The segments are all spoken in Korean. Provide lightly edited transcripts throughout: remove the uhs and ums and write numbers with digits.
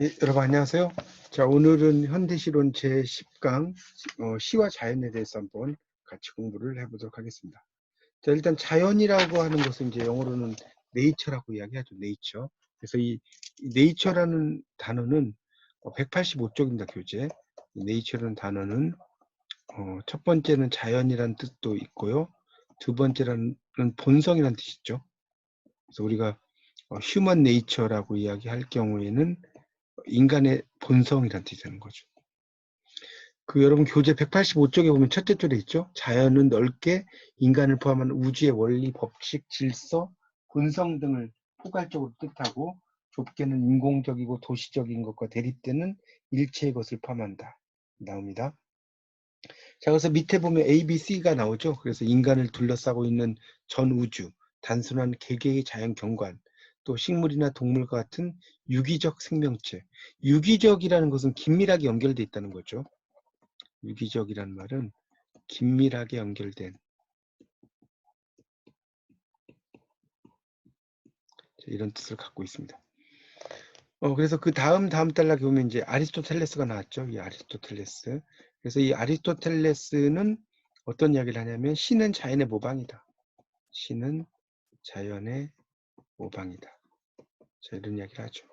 예, 여러분 안녕하세요. 자, 오늘은 현대시론 제10강 시와 자연에 대해서 한번 같이 공부를 해보도록 하겠습니다. 자, 일단 자연이라고 하는 것은 이제 영어로는 네이처라고 이야기하죠. 네이처. 그래서 이 네이처라는 단어는 185쪽입니다. 교재. 이 네이처라는 단어는 첫 번째는 자연이라는 뜻도 있고요. 두 번째는 본성이라는 뜻이죠. 그래서 우리가 휴먼 네이처라고 이야기할 경우에는 인간의 본성이라는 뜻이 되는 거죠. 여러분 교재 185쪽에 보면 첫째 줄에 있죠. 자연은 넓게 인간을 포함한 우주의 원리, 법칙, 질서, 본성 등을 포괄적으로 뜻하고 좁게는 인공적이고 도시적인 것과 대립되는 일체의 것을 포함한다. 나옵니다. 자, 그래서 밑에 보면 A, B, C가 나오죠. 그래서 인간을 둘러싸고 있는 전 우주, 단순한 개개의 자연 경관, 또 식물이나 동물과 같은 유기적 생명체. 유기적이라는 것은 긴밀하게 연결되어 있다는 거죠. 유기적이라는 말은 긴밀하게 연결된 이런 뜻을 갖고 있습니다. 그래서 그 다음 단락에 보면 이제 아리스토텔레스가 나왔죠. 이 아리스토텔레스. 그래서 이 아리스토텔레스는 어떤 이야기를 하냐면 신은 자연의 모방이다. 신은 자연의 모방이다. 자, 이런 이야기를 하죠.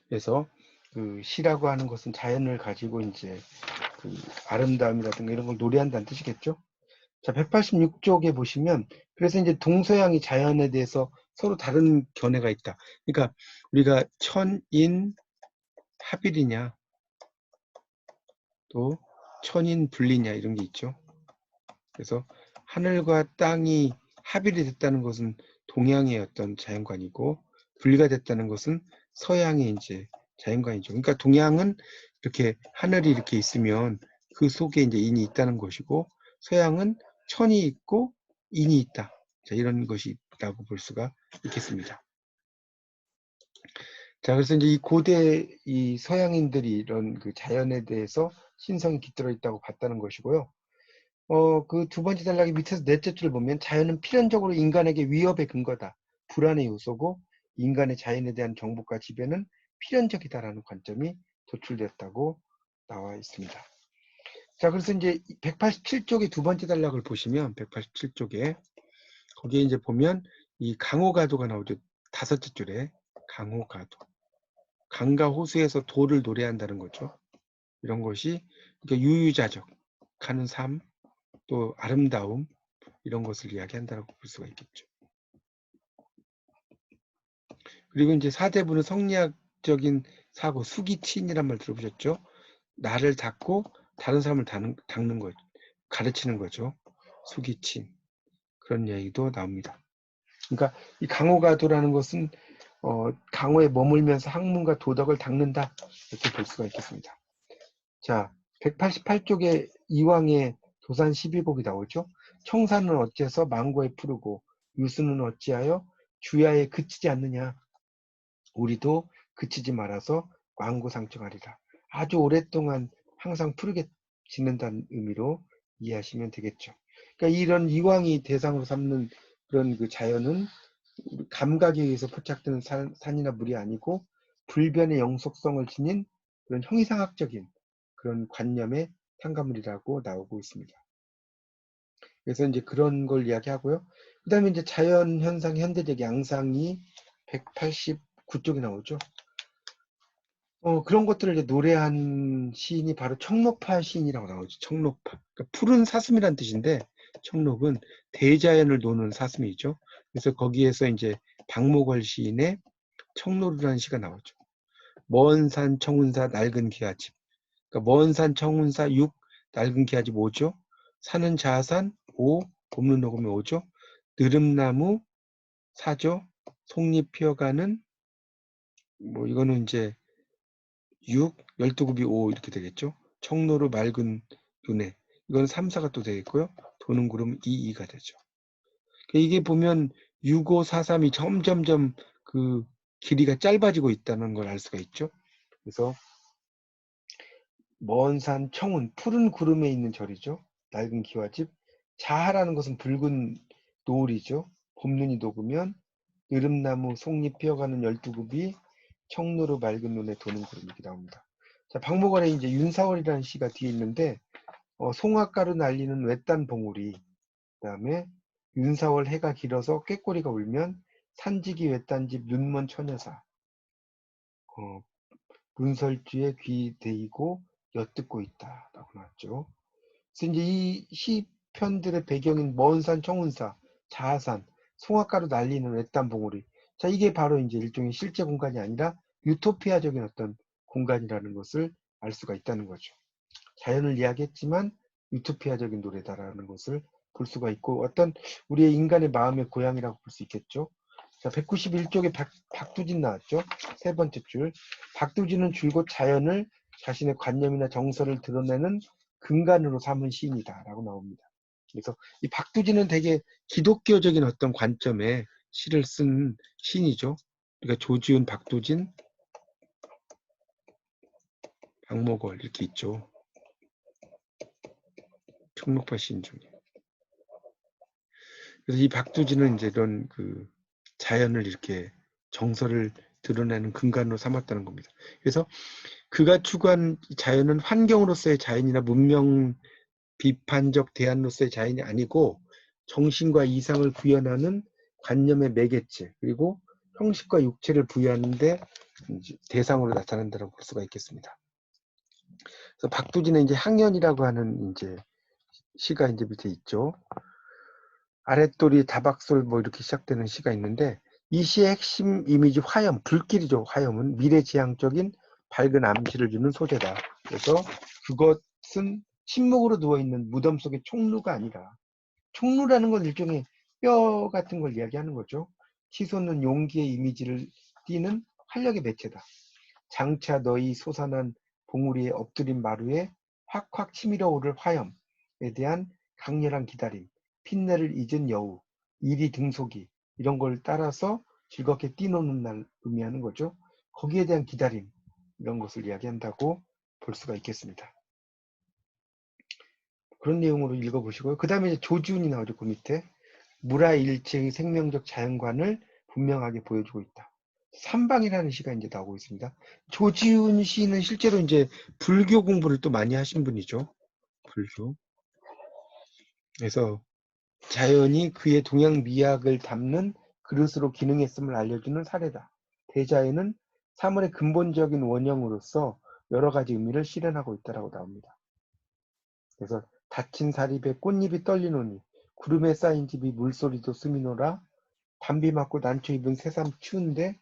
그래서 그 시라고 하는 것은 자연을 가지고 이제 그 아름다움이라든가 이런 걸 노래한다는 뜻이겠죠. 자, 186쪽에 보시면 그래서 이제 동서양이 자연에 대해서 서로 다른 견해가 있다. 그러니까 우리가 천인 합일이냐 또 천인 분리냐 이런 게 있죠. 그래서 하늘과 땅이 합일이 됐다는 것은 동양의 어떤 자연관이고 분리가 됐다는 것은 서양의 이제 자연관이죠. 그러니까 동양은 이렇게 하늘이 이렇게 있으면 그 속에 이제 인이 있다는 것이고 서양은 천이 있고 인이 있다. 자, 이런 것이라고 볼 수가 있겠습니다. 자, 그래서 이제 이 고대 이 서양인들이 이런 그 자연에 대해서 신성이 깃들어 있다고 봤다는 것이고요. 그 두 번째 단락의 밑에서 넷째 줄을 보면 자연은 필연적으로 인간에게 위협의 근거다. 불안의 요소고 인간의 자연에 대한 정복과 지배는 필연적이다라는 관점이 도출됐다고 나와 있습니다. 자, 그래서 이제 187쪽의 두 번째 단락을 보시면 187쪽에 거기에 이제 보면 이 강호가도가 나오죠. 다섯째 줄에 강호가도. 강과 호수에서 도를 노래한다는 거죠. 이런 것이 그러니까 유유자적, 가는 삶, 또 아름다움 이런 것을 이야기한다고 볼 수가 있겠죠. 그리고 이제 사대부는 성리학적인 사고, 수기치인이란 말 들어보셨죠? 나를 닦고 다른 사람을 닦는 것, 가르치는 거죠. 수기친 그런 얘기도 나옵니다. 그러니까 이 강호가도라는 것은 강호에 머물면서 학문과 도덕을 닦는다 이렇게 볼 수가 있겠습니다. 자, 188쪽에 이왕의 도산 12곡이 나오죠. 청산은 어째서 망고에 푸르고 유수는 어찌하여 주야에 그치지 않느냐. 우리도 그치지 말아서 망고상청하리라. 아주 오랫동안 항상 푸르게 지는다는 의미로 이해하시면 되겠죠. 그러니까 이런 이왕이 대상으로 삼는 그런 그 자연은 감각에 의해서 포착되는 산이나 물이 아니고 불변의 영속성을 지닌 그런 형이상학적인 그런 관념의 상가물이라고 나오고 있습니다. 그래서 이제 그런 걸 이야기하고요. 그 다음에 이제 자연 현상, 현대적 양상이 189쪽에 나오죠. 그런 것들을 이제 노래한 시인이 바로 청록파 시인이라고 나오죠. 청록파. 그러니까 푸른 사슴이란 뜻인데, 청록은 대자연을 노는 사슴이죠. 그래서 거기에서 이제 박목월 시인의 청로루라는 시가 나오죠. 먼 산 청운사 낡은 기아집. 그러니까 먼 산 청운사 6, 낡은 기아집 5죠. 산은 자산 5, 봄눈 녹음이 5죠. 느릅나무 4죠. 속잎 피어가는 뭐 이거는 이제 6, 12굽이 5 이렇게 되겠죠. 청로루 맑은 눈에 이건 3, 4가 또 되겠고요. 도는 구름 2, 2가 되죠. 이게 보면 6, 5, 4, 3이 점점점 그 길이가 짧아지고 있다는 걸 알 수가 있죠. 그래서 먼 산 청운 푸른 구름에 있는 절이죠. 낡은 기와집. 자하라는 것은 붉은 노을이죠. 봄눈이 녹으면 느릅나무 속잎 피어가는 12굽이 청루로 맑은 눈에 도는 구름 이렇게 나옵니다. 자, 박목원에 이제 윤사월이라는 시가 뒤에 있는데 송화가루 날리는 외딴 봉우리, 그다음에 윤사월 해가 길어서 꾀꼬리가 울면 산지기 외딴집 눈먼 처녀사, 어, 문설주에 귀 대이고 엿듣고 있다라고 나왔죠. 그래서 이제 이 시편들의 배경인 먼산 청운사, 자하산, 송화가루 날리는 외딴 봉우리. 자, 이게 바로 이제 일종의 실제 공간이 아니라 유토피아적인 어떤 공간이라는 것을 알 수가 있다는 거죠. 자연을 이야기했지만 유토피아적인 노래다라는 것을 볼 수가 있고 어떤 우리의 인간의 마음의 고향이라고 볼 수 있겠죠. 자, 191쪽에 박두진 나왔죠. 세 번째 줄. 박두진은 줄곧 자연을 자신의 관념이나 정서를 드러내는 근간으로 삼은 시인이다 라고 나옵니다. 그래서 이 박두진은 되게 기독교적인 어떤 관점의 시를 쓴 시인이죠. 그러니까 조지훈, 박두진, 박목월 이렇게 있죠. 청록파 시인 중에. 그래서 이 박두진은 이제 이런 그 자연을 이렇게 정서를 드러내는 근간으로 삼았다는 겁니다. 그래서 그가 추구한 자연은 환경으로서의 자연이나 문명 비판적 대안으로서의 자연이 아니고 정신과 이상을 구현하는 관념의 매개체 그리고 형식과 육체를 부여하는데 대상으로 나타난다고 볼 수가 있겠습니다. 그래서 박두진의 이제 항연이라고 하는 이제 시가 이제 밑에 있죠. 아랫돌이 다박솔 뭐 이렇게 시작되는 시가 있는데 이 시의 핵심 이미지 화염, 불길이죠. 화염은 미래지향적인 밝은 암시를 주는 소재다. 그래서 그것은 침묵으로 누워있는 무덤 속의 총루가 아니라 총루라는 건 일종의 뼈 같은 걸 이야기하는 거죠. 시소는 용기의 이미지를 띠는 활력의 매체다. 장차 너희 솟아난 봉우리에 엎드린 마루에 확확 치밀어 오를 화염에 대한 강렬한 기다림, 핀내를 잊은 여우, 이리 등속이 이런 걸 따라서 즐겁게 뛰노는 날 의미하는 거죠. 거기에 대한 기다림 이런 것을 이야기한다고 볼 수가 있겠습니다. 그런 내용으로 읽어보시고요. 그 다음에 조지훈이 나오죠. 그 밑에 무라일체의 생명적 자연관을 분명하게 보여주고 있다. 삼방이라는 시가 이제 나오고 있습니다. 조지훈 씨는 실제로 이제 불교 공부를 또 많이 하신 분이죠. 불교. 그래서 자연이 그의 동양 미학을 담는 그릇으로 기능했음을 알려주는 사례다. 대자연은 사물의 근본적인 원형으로서 여러 가지 의미를 실현하고 있다라고 나옵니다. 그래서 닫힌 사립에 꽃잎이 떨리노니 구름에 쌓인 집이 물소리도 스미노라 담비 맞고 난초 입은 새삼 추운데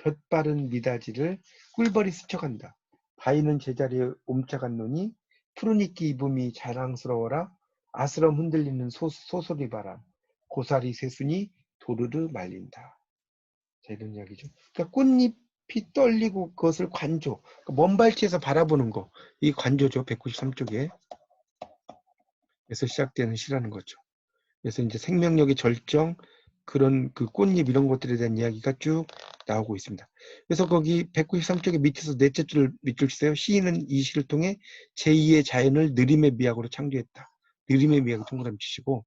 볕바른 미닫이를 꿀벌이 스쳐간다. 바위는 제자리에 옴짝한 노니 푸른 이끼 입음이 자랑스러워라. 아스럼 흔들리는 소소리 바람. 고사리 새순이 도르르 말린다. 자, 이런 이야기죠. 그러니까 꽃잎이 떨리고 그것을 관조. 그러니까 먼 발치에서 바라보는 거. 이 관조죠. 193쪽에. 에서 시작되는 시라는 거죠. 그래서 이제 생명력의 절정, 그런 그 꽃잎 이런 것들에 대한 이야기가 쭉 나오고 있습니다. 그래서 거기 193쪽의 밑에서 넷째 줄 밑줄 치세요. 시인은 이 시를 통해 제2의 자연을 느림의 미학으로 창조했다. 느림의 미학을 동그라미 치시고,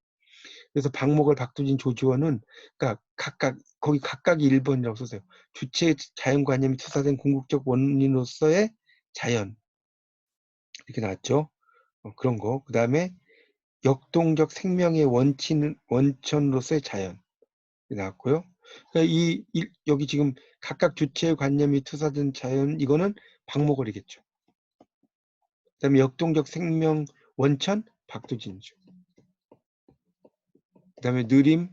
그래서 박목월, 박두진, 조지원은 그러니까 각각 거기 각각이 1번이라고 쓰세요. 주체의 자연관념이 투사된 궁극적 원인으로서의 자연 이렇게 나왔죠. 그런 거. 그 다음에 역동적 생명의 원천으로서의 자연 나왔고요. 그러니까 여기 지금 각각 주체의 관념이 투사된 자연 이거는 박목월이겠죠. 그다음에 역동적 생명 원천 박두진이죠. 그다음에 느림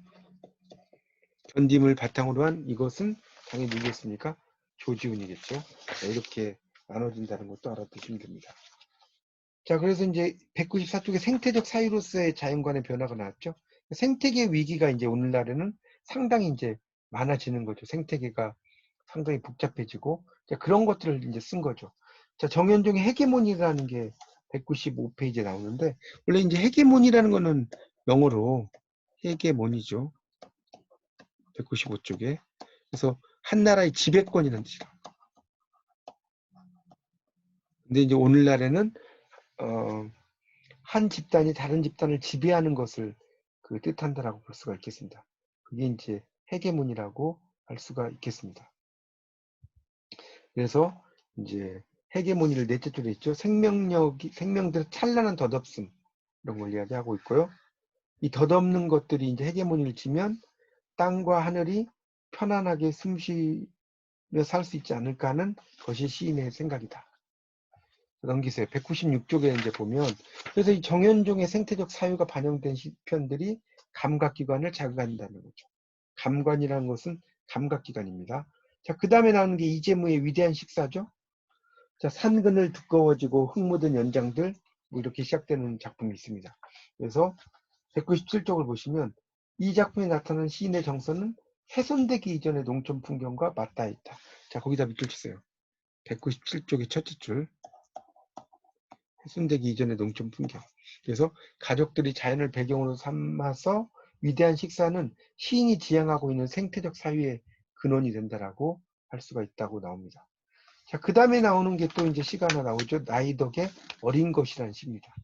견딤을 바탕으로 한 이것은 당연히 누구겠습니까? 조지훈이겠죠. 이렇게 나눠진다는 것도 알아두시면 됩니다. 자, 그래서 이제 194쪽에 생태적 사유로서의 자연관의 변화가 나왔죠. 생태계 위기가 이제 오늘날에는 상당히 이제 많아지는 거죠. 생태계가 상당히 복잡해지고, 자, 그런 것들을 이제 쓴 거죠. 자, 정현종의 헤게모니라는 게 195페이지에 나오는데, 원래 이제 헤게모니라는 거는 영어로 헤게모니죠. 195쪽에. 그래서 한 나라의 지배권이라는 뜻이에요. 근데 이제 오늘날에는 한 집단이 다른 집단을 지배하는 것을 그 뜻한다라고 볼 수가 있겠습니다. 그게 이제 헤게모니라고 할 수가 있겠습니다. 그래서 이제 헤게모니를 넷째 줄에 있죠. 생명들의 찬란한 덧없음 이런 걸 이야기하고 있고요. 이 덧없는 것들이 이제 헤게모니를 치면 땅과 하늘이 편안하게 숨쉬며 살 수 있지 않을까 하는 것이 시인의 생각이다. 넘기세요. 196쪽에 이제 보면, 그래서 이 정현종의 생태적 사유가 반영된 시편들이 감각기관을 자극한다는 거죠. 감관이라는 것은 감각기관입니다. 자, 그 다음에 나오는 게 이재무의 위대한 식사죠. 자, 산근을 두꺼워지고 흙 묻은 연장들, 뭐 이렇게 시작되는 작품이 있습니다. 그래서 197쪽을 보시면 이 작품에 나타나는 시인의 정서는 훼손되기 이전의 농촌 풍경과 맞닿아 있다. 자, 거기다 밑줄 치세요. 197쪽의 첫째 줄. 훼손되기 이전의 농촌 풍경. 그래서 가족들이 자연을 배경으로 삼아서 위대한 식사는 시인이 지향하고 있는 생태적 사유의 근원이 된다라고 할 수가 있다고 나옵니다. 자, 그 다음에 나오는 게 또 이제 시가 하나 나오죠. 나이덕의 어린 것이라는 시입니다.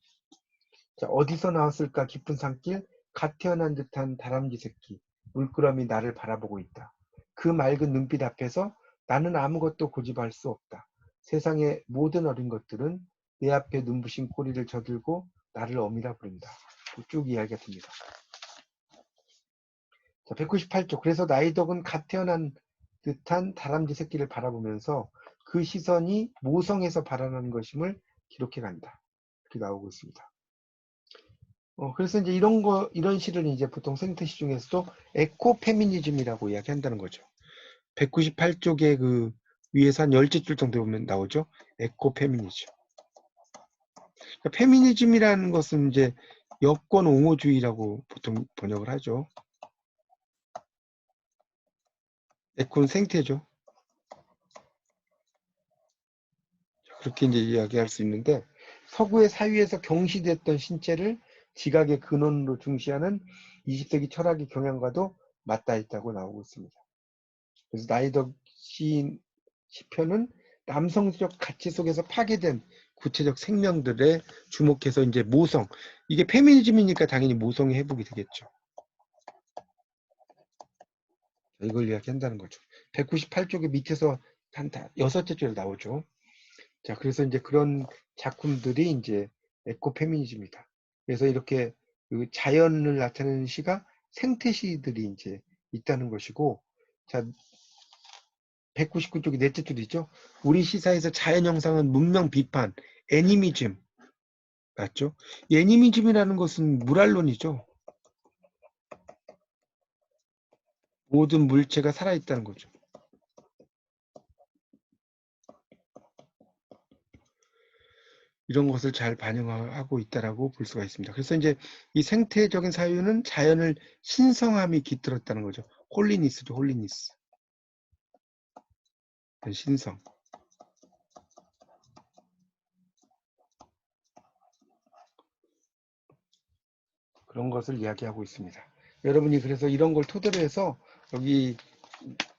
자, 어디서 나왔을까 깊은 산길, 갓 태어난 듯한 다람쥐 새끼, 물끄러미 나를 바라보고 있다. 그 맑은 눈빛 앞에서 나는 아무것도 고집할 수 없다. 세상의 모든 어린 것들은 내 앞에 눈부신 꼬리를 저들고 나를 어미라 부른다. 쭉 이야기가 됩니다. 자, 198쪽. 그래서 나이덕은 갓 태어난 듯한 다람쥐 새끼를 바라보면서 그 시선이 모성에서 발현하는 것임을 기록해 간다. 이렇게 나오고 있습니다. 그래서 이제 이런 시를 이제 보통 생태시 중에서도 에코페미니즘이라고 이야기한다는 거죠. 198쪽에 그 위에서 한 10줄 정도 보면 나오죠. 에코페미니즘. 그러니까 페미니즘이라는 것은 이제 여권 옹호주의라고 보통 번역을 하죠. 에코는 생태죠. 그렇게 이제 이야기할 수 있는데, 서구의 사유에서 경시됐던 신체를 지각의 근원으로 중시하는 20세기 철학의 경향과도 맞닿아 있다고 나오고 있습니다. 그래서 나이덕 시인 시편은 남성적 가치 속에서 파괴된 구체적 생명들에 주목해서 이제 모성, 이게 페미니즘이니까 당연히 모성의 회복이 되겠죠. 이걸 이야기한다는 거죠. 198쪽의 밑에서 한 6째 줄에 나오죠. 자, 그래서 이제 그런 작품들이 이제 에코페미니즘이다. 그래서 이렇게 그 자연을 나타내는 시가 생태시들이 이제 있다는 것이고, 자, 199쪽이 넷째 줄이죠. 우리 시사에서 자연 형상은 문명 비판, 애니미즘 맞죠? 이 애니미즘이라는 것은 물알론이죠. 모든 물체가 살아있다는 거죠. 이런 것을 잘 반영하고 있다라고 볼 수가 있습니다. 그래서 이제 이 생태적인 사유는 자연을 신성함이 깃들었다는 거죠. 홀리니스죠, 홀리니스. 신성. 그런 것을 이야기하고 있습니다. 여러분이 그래서 이런 걸 토대로 해서 여기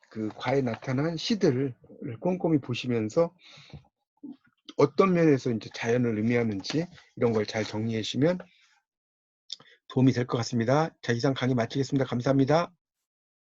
그 과에 나타난 시들을 꼼꼼히 보시면서 어떤 면에서 이제 자연을 의미하는지 이런 걸 잘 정리해 주시면 도움이 될 것 같습니다. 자, 이상 강의 마치겠습니다. 감사합니다.